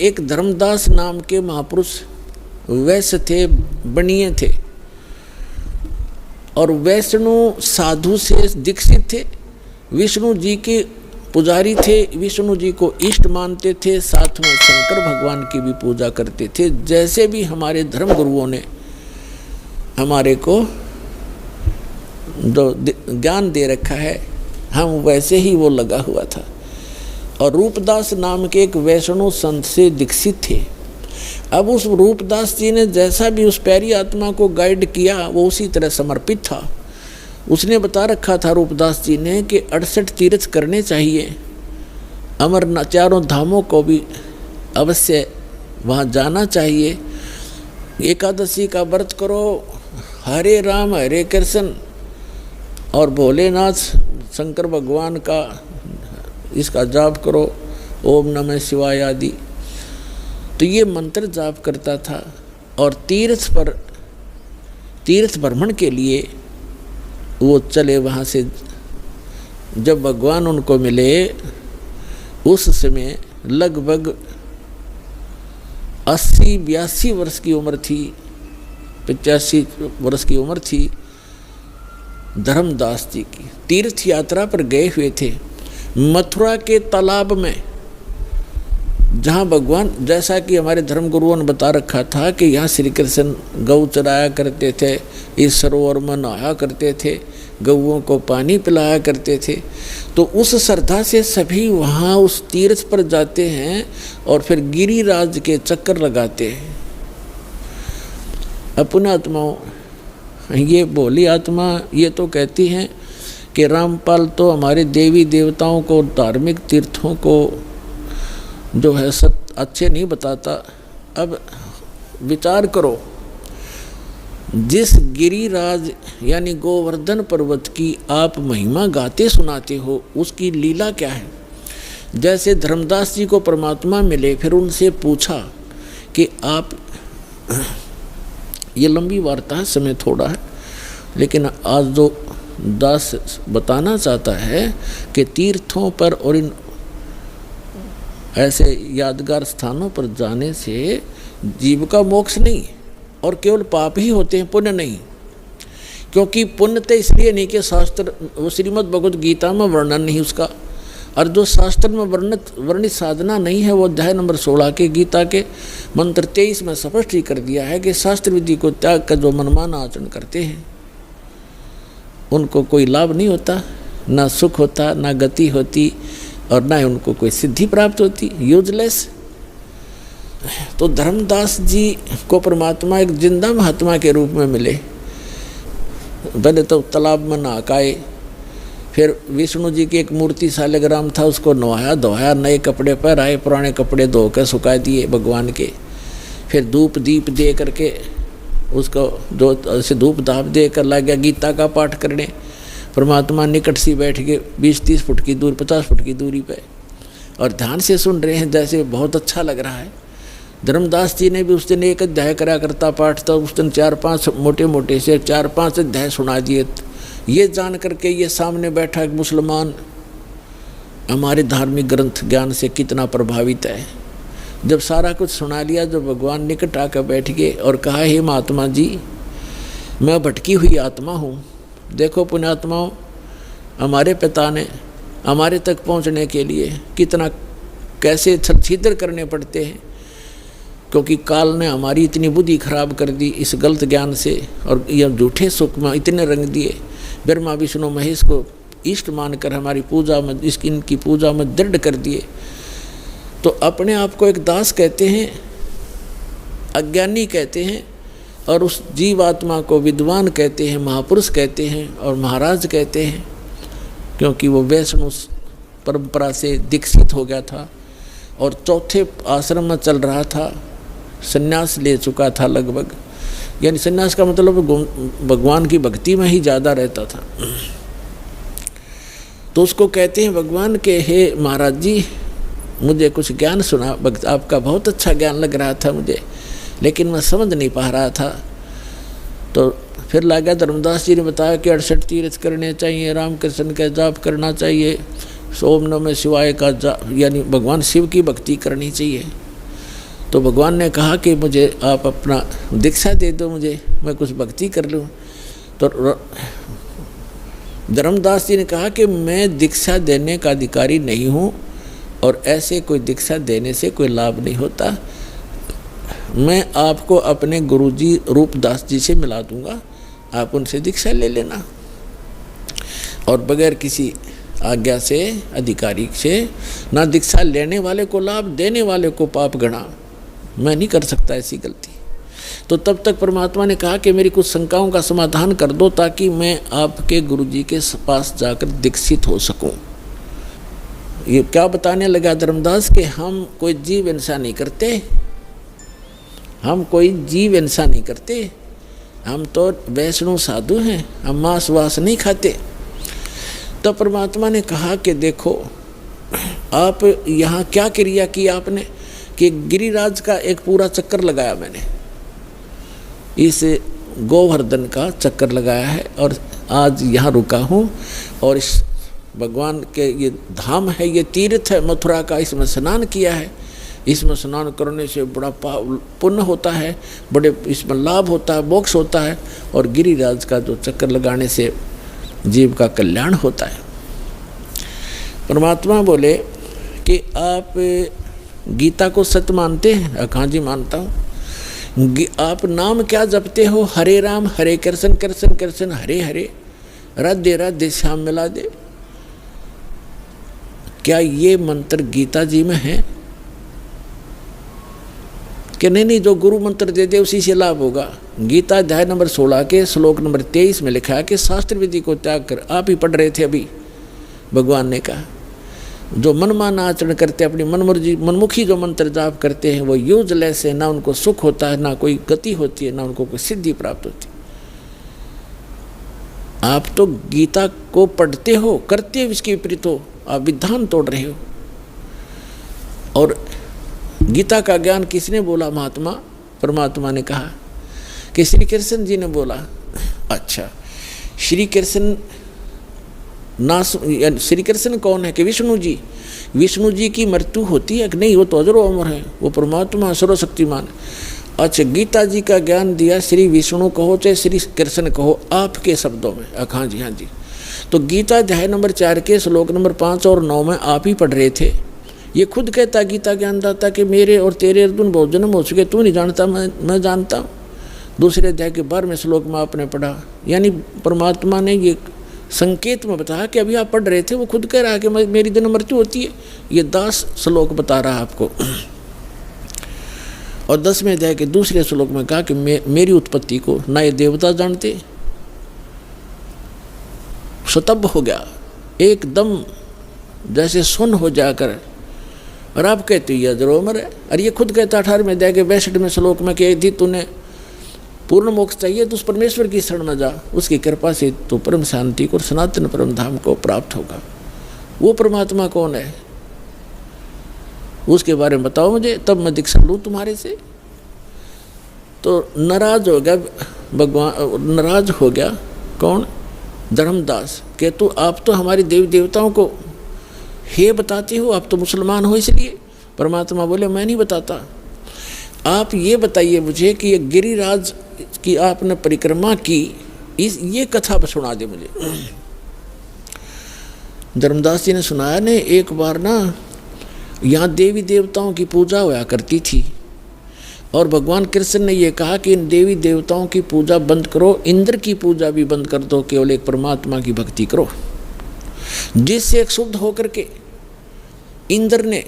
एक धर्मदास नाम के महापुरुष वैश्य थे, बनिए थे, और वैष्णु साधु से दीक्षित थे, विष्णु जी के पुजारी थे, विष्णु जी को इष्ट मानते थे, साथ में शंकर भगवान की भी पूजा करते थे। जैसे भी हमारे धर्म गुरुओं ने हमारे को जो ज्ञान दे रखा है, हम वैसे ही वो लगा हुआ था। और रूपदास नाम के एक वैष्णव संत से दीक्षित थे। अब उस रूपदास जी ने जैसा भी उस प्यारी आत्मा को गाइड किया, वो उसी तरह समर्पित था। उसने बता रखा था रूपदास जी ने कि 68 तीर्थ करने चाहिए, अमरनाथ चारों धामों को भी अवश्य वहाँ जाना चाहिए, एकादशी का व्रत करो, हरे राम हरे कृष्ण और भोलेनाथ शंकर भगवान का इसका जाप करो, ओम नमः शिवाय आदि। तो ये मंत्र जाप करता था। और तीर्थ भ्रमण के लिए वो चले वहाँ से। जब भगवान उनको मिले उस समय लगभग 80-82 वर्ष की उम्र थी, 85 वर्ष की उम्र थी धर्मदास जी की। तीर्थ यात्रा पर गए हुए थे मथुरा के तालाब में, जहाँ भगवान, जैसा कि हमारे धर्म गुरुओं ने बता रखा था कि यहाँ श्री कृष्ण गौ चराया करते थे, इस सरोवर में नहाया करते थे, गौओं को पानी पिलाया करते थे। तो उस श्रद्धा से सभी वहाँ उस तीर्थ पर जाते हैं और फिर गिरिराज के चक्कर लगाते हैं। अपने आत्माओं, ये भोली आत्मा ये तो कहती हैं कि रामपाल तो हमारे देवी देवताओं को, धार्मिक तीर्थों को जो है सब अच्छे नहीं बताता। अब विचार करो, जिस गिरिराज यानी गोवर्धन पर्वत की आप महिमा गाते सुनाते हो, उसकी लीला क्या है। जैसे धर्मदास जी को परमात्मा मिले, फिर उनसे पूछा कि आप, ये लंबी वार्ता है, समय थोड़ा है, लेकिन आज जो दास बताना चाहता है कि तीर्थों पर और इन ऐसे यादगार स्थानों पर जाने से जीव का मोक्ष नहीं और केवल पाप ही होते हैं, पुण्य नहीं। क्योंकि पुण्य तो इसलिए नहीं कि शास्त्र, वो श्रीमद् भगवद गीता में वर्णन नहीं उसका, और जो शास्त्र में वर्णित साधना नहीं है वो अध्याय नंबर 16 के गीता के मंत्र 23 में स्पष्ट ही कर दिया है कि शास्त्र विधि को त्याग कर जो मनमाना आचरण करते हैं उनको कोई लाभ नहीं होता, ना सुख होता, ना गति होती, और ना ही उनको कोई सिद्धि प्राप्त होती, यूजलेस। तो धर्मदास जी को परमात्मा एक जिंदा महात्मा के रूप में मिले। पहले तो तालाब में नहाए, फिर विष्णु जी की एक मूर्ति शालिग्राम था, उसको नहाया धोया, नए कपड़े पहनाए, पुराने कपड़े धो कर सुखा दिए भगवान के। फिर धूप दीप दे करके उसको जो ऐसे धूप धाप दे कर लग गया गीता का पाठ करने। परमात्मा निकट सी बैठ के 20-30 फुट की दूर, 50 फुट की दूरी पे, और ध्यान से सुन रहे हैं, जैसे बहुत अच्छा लग रहा है। धर्मदास जी ने भी उस दिन एक अध्याय करा करता पाठ था, उस दिन 4-5 मोटे से 4-5 अध्याय सुना दिए। ये जान करके ये सामने बैठा एक मुसलमान हमारे धार्मिक ग्रंथ ज्ञान से कितना प्रभावित है। जब सारा कुछ सुना लिया, जो भगवान निकट आकर बैठ गए और कहा, हे महात्मा जी, मैं भटकी हुई आत्मा हूँ। देखो पुण्यात्माओं, हमारे पिता ने हमारे तक पहुँचने के लिए कितना कैसे छिद्र करने पड़ते हैं, क्योंकि काल ने हमारी इतनी बुद्धि खराब कर दी इस गलत ज्ञान से, और यह झूठे सुख में इतने रंग दिए। ब्रह्मा विष्णु महेश को इष्ट मानकर हमारी पूजा में, इनकी पूजा में दृढ़ कर दिए। तो अपने आप को एक दास कहते हैं, अज्ञानी कहते हैं, और उस जीवात्मा को विद्वान कहते हैं, महापुरुष कहते हैं और महाराज कहते हैं, क्योंकि वो वैष्णव परंपरा से दीक्षित हो गया था और चौथे आश्रम में चल रहा था, संन्यास ले चुका था लगभग, यानी संन्यास का मतलब भगवान की भक्ति में ही ज़्यादा रहता था। तो उसको कहते हैं भगवान के, हे महाराज जी, मुझे कुछ ज्ञान सुना, आपका बहुत अच्छा ज्ञान लग रहा था मुझे, लेकिन मैं समझ नहीं पा रहा था। तो फिर लगा धर्मदास जी ने बताया कि 68 तीर्थ करने चाहिए, राम कृष्ण का जाप करना चाहिए, ओम नमः शिवाय का जाप, यानी भगवान शिव की भक्ति करनी चाहिए। तो भगवान ने कहा कि मुझे आप अपना दीक्षा दे दो, मुझे मैं कुछ भक्ति कर लूँ। तो धर्मदास जी ने कहा कि मैं दीक्षा देने का अधिकारी नहीं हूँ और ऐसे कोई दीक्षा देने से कोई लाभ नहीं होता। मैं आपको अपने गुरुजी रूपदास जी से मिला दूंगा, आप उनसे दीक्षा ले लेना। और बगैर किसी आज्ञा से, अधिकारी से, ना दीक्षा लेने वाले को लाभ, देने वाले को पाप गणा। मैं नहीं कर सकता ऐसी गलती। तो तब तक परमात्मा ने कहा कि मेरी कुछ शंकाओं का समाधान कर दो ताकि मैं आपके गुरुजी के पास जाकर दीक्षित हो सकूं। ये क्या बताने लगा धर्मदास कि हम कोई जीव हिंसा नहीं करते, हम कोई जीव हिंसा नहीं करते, हम तो वैष्णव साधु हैं, हम मांस वास नहीं खाते। तो परमात्मा ने कहा कि देखो आप यहाँ क्या क्रिया की आपने, कि गिरिराज का एक पूरा चक्कर लगाया मैंने, इस गोवर्धन का चक्कर लगाया है और आज यहाँ रुका हूँ। और इस भगवान के ये धाम है, ये तीर्थ है मथुरा का, इसमें स्नान किया है। इसमें स्नान करने से बड़ा पुण्य होता है, बड़े इसमें लाभ होता है, मोक्ष होता है। और गिरिराज का जो चक्कर लगाने से जीव का कल्याण होता है। परमात्मा बोले कि आप गीता को सत्य मानते हैं? हाँ जी मानता हूँ। आप नाम क्या जपते हो? हरे राम हरे कृष्ण कृष्ण कृष्ण हरे हरे, राधे राधे श्याम मिला दे। क्या ये मंत्र गीता जी में है? कि नहीं, जो गुरु मंत्र दे दे उसी से लाभ होगा। गीता अध्याय नंबर 16 के श्लोक नंबर 23 में लिखा है कि शास्त्र विधि को त्याग कर, आप ही पढ़ रहे थे अभी, भगवान ने कहा जो मनमान आचरण करते, अपनी मनमुखी जो मंत्र जाप करते हैं वो यूजलेस है, ना उनको सुख होता है, ना कोई गति होती है, ना उनको कोई सिद्धि प्राप्त होती है। आप तो गीता को पढ़ते हो, करते हो इसके विपरीत हो, आप विधान तोड़ रहे हो। और गीता का ज्ञान किसने बोला? महात्मा परमात्मा ने कहा कि श्री कृष्ण जी ने बोला। अच्छा, श्री कृष्ण श्री कृष्ण कौन है? कि विष्णु जी। विष्णु जी की मृत्यु होती है कि नहीं? वो तो अजरो अमर है, वो परमात्मा सर्वशक्तिमान। अच्छा, गीता जी का ज्ञान दिया श्री विष्णु कहो चाहे श्री कृष्ण कहो, आपके शब्दों में। हाँ जी, हाँ जी। तो गीता अध्याय नंबर 4 के श्लोक नंबर 5 और 9 में आप ही पढ़ रहे थे। ये खुद कहता गीता ज्ञानदाता कि मेरे और तेरे अर्जुन बहुत जन्म हो चुके, तू नहीं जानता, मैं जानता हूँ। दूसरे अध्याय के 12वें श्लोक में आपने पढ़ा, यानी परमात्मा ने ये संकेत में बताया कि अभी आप पढ़ रहे थे, वो खुद कह रहा है कि मेरी दिन मृत्यु होती है। ये 10 श्लोक बता रहा है आपको। और 10वें अध्याय के दूसरे श्लोक में कहा कि मेरी उत्पत्ति को ना ये देवता जानते। स्तब्ध हो गया एकदम, जैसे सुन हो जाकर। और आप कहते ये अजरो अमर है। और ये खुद कहता 18वें अध्याय के 62वें श्लोक में कि यदि तूने पूर्ण मोक्ष चाहिए तो उस परमेश्वर की शरण में जा, उसकी कृपा से तो परम शांति को, सनातन परम धाम को प्राप्त होगा। वो परमात्मा कौन है? उसके बारे में बताओ मुझे, तब मैं दीक्षा लूँ तुम्हारे से। तो नाराज हो गया भगवान, नाराज हो गया कौन? धर्मदास। के तो आप तो हमारे देवी देवताओं को हे बताते हो, आप तो मुसलमान हो इसलिए। परमात्मा बोले मैं नहीं बताता, आप ये बताइए मुझे कि ये गिरिराज की आपने परिक्रमा की, ये कथा सुना दे मुझे। धर्मदास जी ने सुनाया ने, एक बार ना यहाँ देवी देवताओं की पूजा हुआ करती थी और भगवान कृष्ण ने ये कहा कि इन देवी देवताओं की पूजा बंद करो, इंद्र की पूजा भी बंद कर दो, केवल एक परमात्मा की भक्ति करो। जिससे एक शुद्ध होकर के इंद्र ने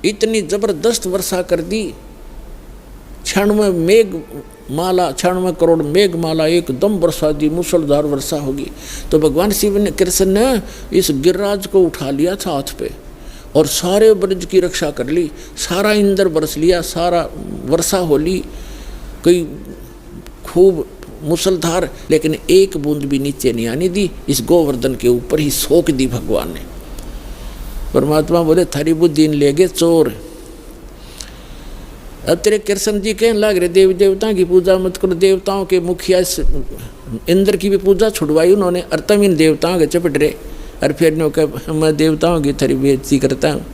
इतनी जबरदस्त वर्षा कर दी, 96 मेघ माला, 96 करोड़ मेघ माला एकदम वर्षा दी, मूसलधार वर्षा होगी। तो भगवान शिव ने, कृष्ण ने इस गिरिराज को उठा लिया था हाथ पे और सारे ब्रज की रक्षा कर ली, सारा इंद्र बरस लिया, सारा वर्षा हो ली, कोई खूब मुसलधार, लेकिन एक बूंद भी नीचे नहीं आने दी। इस गोवर्धन के ऊपर ही सोख दी भगवान ने। परमात्मा बोले थारी बुद्धि ले गए चोर। अब तेरे कृष्ण जी कहने लग रहे देवी देवताओं की पूजा मत करो, देवताओं के मुखिया इंद्र की भी पूजा छुड़वाई उन्होंने, और तम इन देवताओं के चपट रहे। और फिर ने कहा मैं देवताओं की थारी बेइज्जती करता हूँ।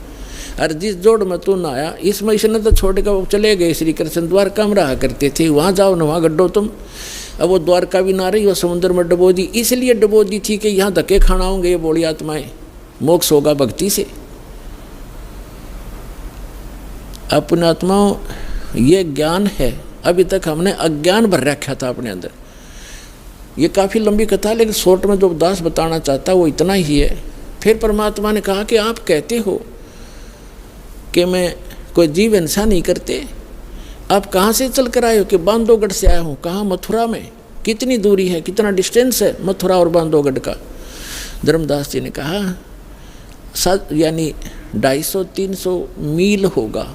और जिस जोड़ में तू ना आया इसमें इसने तो छोड़ कर चले गए। श्री कृष्ण द्वारका में रहा करते थे, वहाँ जाओ ना वहाँ गड्ढो तुम। अब वो द्वारका भी ना रही, वो समुद्र में डबो दी, इसलिए डबो दी थी कि यहाँ धक्के खाना होंगे ये बोली आत्माएं, मोक्ष होगा भक्ति से। अपने आत्माओं ये ज्ञान है, अभी तक हमने अज्ञान भर रखा था अपने अंदर। ये काफ़ी लंबी कथा है लेकिन शॉर्ट में जो दास बताना चाहता वो इतना ही है। फिर परमात्मा ने कहा कि आप कहते हो कि मैं कोई जीव हिंसा नहीं करते, आप कहाँ से चल कर आए हो? कि बांधवगढ़ से आया हूँ। कहाँ? मथुरा में। कितनी दूरी है, कितना डिस्टेंस है मथुरा और बांधवगढ़ का? धर्मदास जी ने कहा यानी 250-300 मील होगा।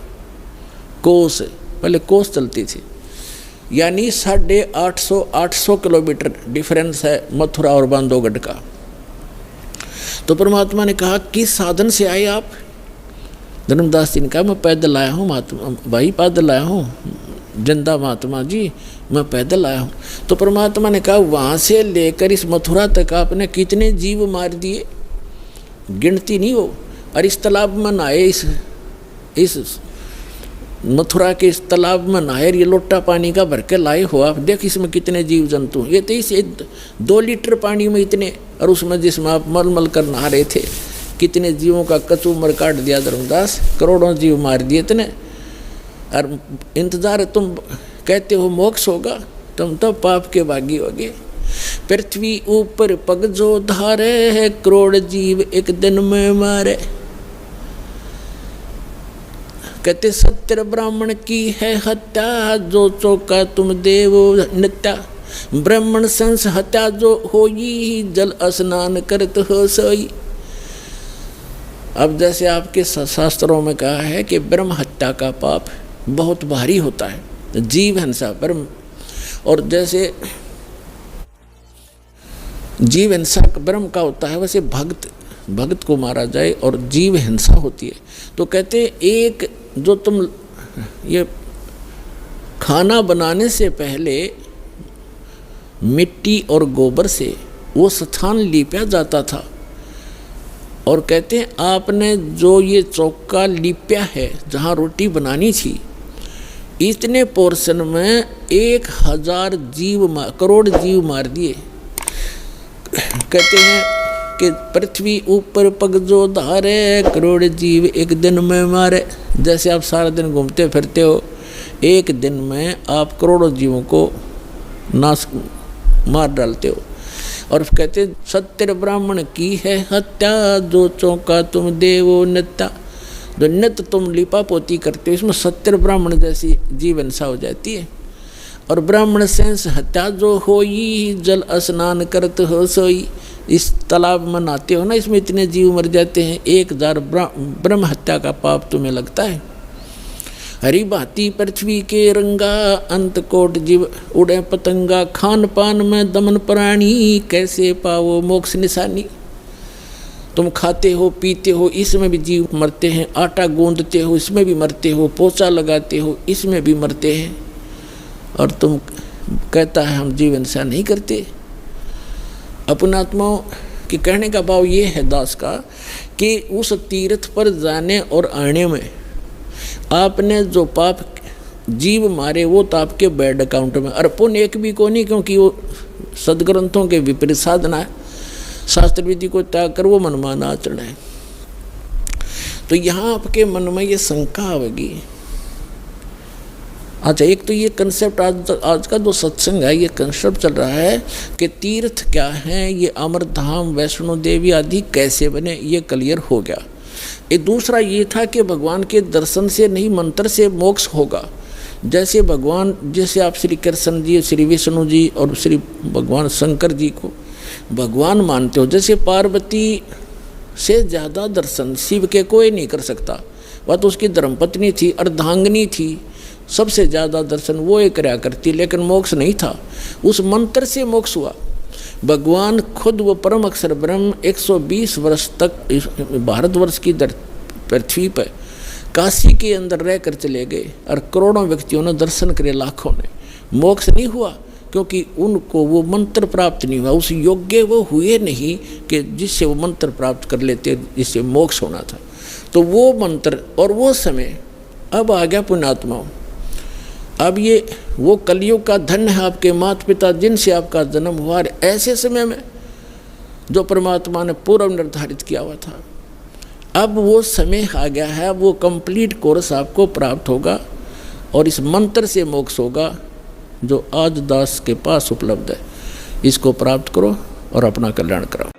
कोस, पहले कोस चलती थी, यानी 850 किलोमीटर डिफरेंस है मथुरा और बांधवगढ़ का। तो परमात्मा ने कहा किस साधन से आए आप? धर्मदास जी ने कहा मैं पैदल आया हूँ महात्मा भाई, पैदल आया हूँ जिंदा महात्मा जी, मैं पैदल आया हूँ। तो परमात्मा ने कहा वहाँ से लेकर इस मथुरा तक आपने कितने जीव मार दिए, गिनती नहीं हो। और इस तालाब में नहाए, इस मथुरा के इस तालाब में नहाए, ये लोटा पानी का भर के लाए हो आप, देख इसमें कितने जीव जंतु। ये तो इस 2 लीटर पानी में इतने, और उसमें जिसमें आप मल कर नहा रहे थे कितने जीवों का कचूमर काट दिया धर्मदास, करोड़ों जीव मार दिए इतने। और इंतजार तुम कहते हो मोक्ष होगा, तुम तो पाप के भागी होगे। पृथ्वी ऊपर पग जो धारे है, करोड़ जीव एक दिन में मारे। कहते सत्य ब्राह्मण की है हत्या, जो चौका तुम देव नित्या। ब्राह्मण संस हत्या जो होई, जल स्नान करत हो सोई। अब जैसे आपके शास्त्रों में कहा है कि ब्रह्म हत्या का पाप बहुत भारी होता है, जीव हिंसा ब्रह्म, और जैसे जीव हिंसा ब्रह्म का होता है वैसे भक्त को मारा जाए और जीव हिंसा होती है। तो कहते एक जो तुम ये खाना बनाने से पहले मिट्टी और गोबर से वो स्थान लीपा जाता था, और कहते हैं आपने जो ये चौका लिपया है जहाँ रोटी बनानी थी, इतने पोर्शन में 1000 करोड़ जीव मार दिए। कहते हैं कि पृथ्वी ऊपर पग जो धारे, करोड़ जीव एक दिन में मारे। जैसे आप सारा दिन घूमते फिरते हो, एक दिन में आप करोड़ों जीवों को नाश मार डालते हो। और कहते सत्य ब्राह्मण की है हत्या, जो चौका तुम देवो नित्या। जो नित्य तुम लिपा पोती करते हो इसमें सत्य ब्राह्मण जैसी जीव हिंसा हो जाती है। और ब्राह्मण सेंस हत्या जो होई, जल स्नान करत हो सोई। इस तालाब में नहाते हो ना, इसमें इतने जीव मर जाते हैं, 1000 ब्रह्म हत्या का पाप तुम्हें लगता है। हरी भांति पृथ्वी के रंगा, अंत कोट जीव उड़े पतंगा। खान पान में दमन प्राणी, कैसे पाओ मोक्ष निशानी। तुम खाते हो पीते हो इसमें भी जीव मरते हैं, आटा गूंदते हो इसमें भी मरते हो, पोछा लगाते हो इसमें भी मरते हैं, और तुम कहता है हम जीव हिंसा नहीं करते। अपने आत्माओं के कहने का भाव ये है दास का कि उस तीर्थ पर जाने और आने में आपने जो पाप जीव मारे वो तो आपके बैड अकाउंट में, और पुण्य एक भी को नहीं, क्योंकि वो सदग्रंथों के विपरीत साधना है। शास्त्र विधि को त्याग कर वो मनमाना आचरण है। तो यहाँ आपके मन में ये शंका आवेगी। अच्छा, एक तो ये कंसेप्ट आज का जो सत्संग है ये कंसेप्ट चल रहा है कि तीर्थ क्या है, ये अमरधाम वैष्णो देवी आदि कैसे बने, ये क्लियर हो गया। एक दूसरा ये था कि भगवान के दर्शन से नहीं मंत्र से मोक्ष होगा। जैसे भगवान, जैसे आप श्री कृष्ण जी, श्री विष्णु जी और श्री भगवान शंकर जी को भगवान मानते हो, जैसे पार्वती से ज़्यादा दर्शन शिव के कोई नहीं कर सकता। वह तो उसकी धर्मपत्नी थी, अर्धांगिनी थी, सबसे ज़्यादा दर्शन वो एक कराया करती, लेकिन मोक्ष नहीं था। उस मंत्र से मोक्ष हुआ। भगवान खुद वो परम अक्षर ब्रह्म 120 वर्ष तक भारतवर्ष की पृथ्वी पर काशी के अंदर रह कर चले गए, और करोड़ों व्यक्तियों ने दर्शन करे, लाखों ने। मोक्ष नहीं हुआ क्योंकि उनको वो मंत्र प्राप्त नहीं हुआ, उस योग्य वो हुए नहीं कि जिससे वो मंत्र प्राप्त कर लेते, जिससे मोक्ष होना था। तो वो मंत्र और वो समय अब आ गया पुण्यात्माओं। अब ये वो कलयुग का धन है आपके माता पिता जिनसे आपका जन्म हुआ, ऐसे समय में जो परमात्मा ने पूर्व निर्धारित किया हुआ था। अब वो समय आ गया है, वो कंप्लीट कोर्स आपको प्राप्त होगा और इस मंत्र से मोक्ष होगा जो आज दास के पास उपलब्ध है। इसको प्राप्त करो और अपना कल्याण कराओ।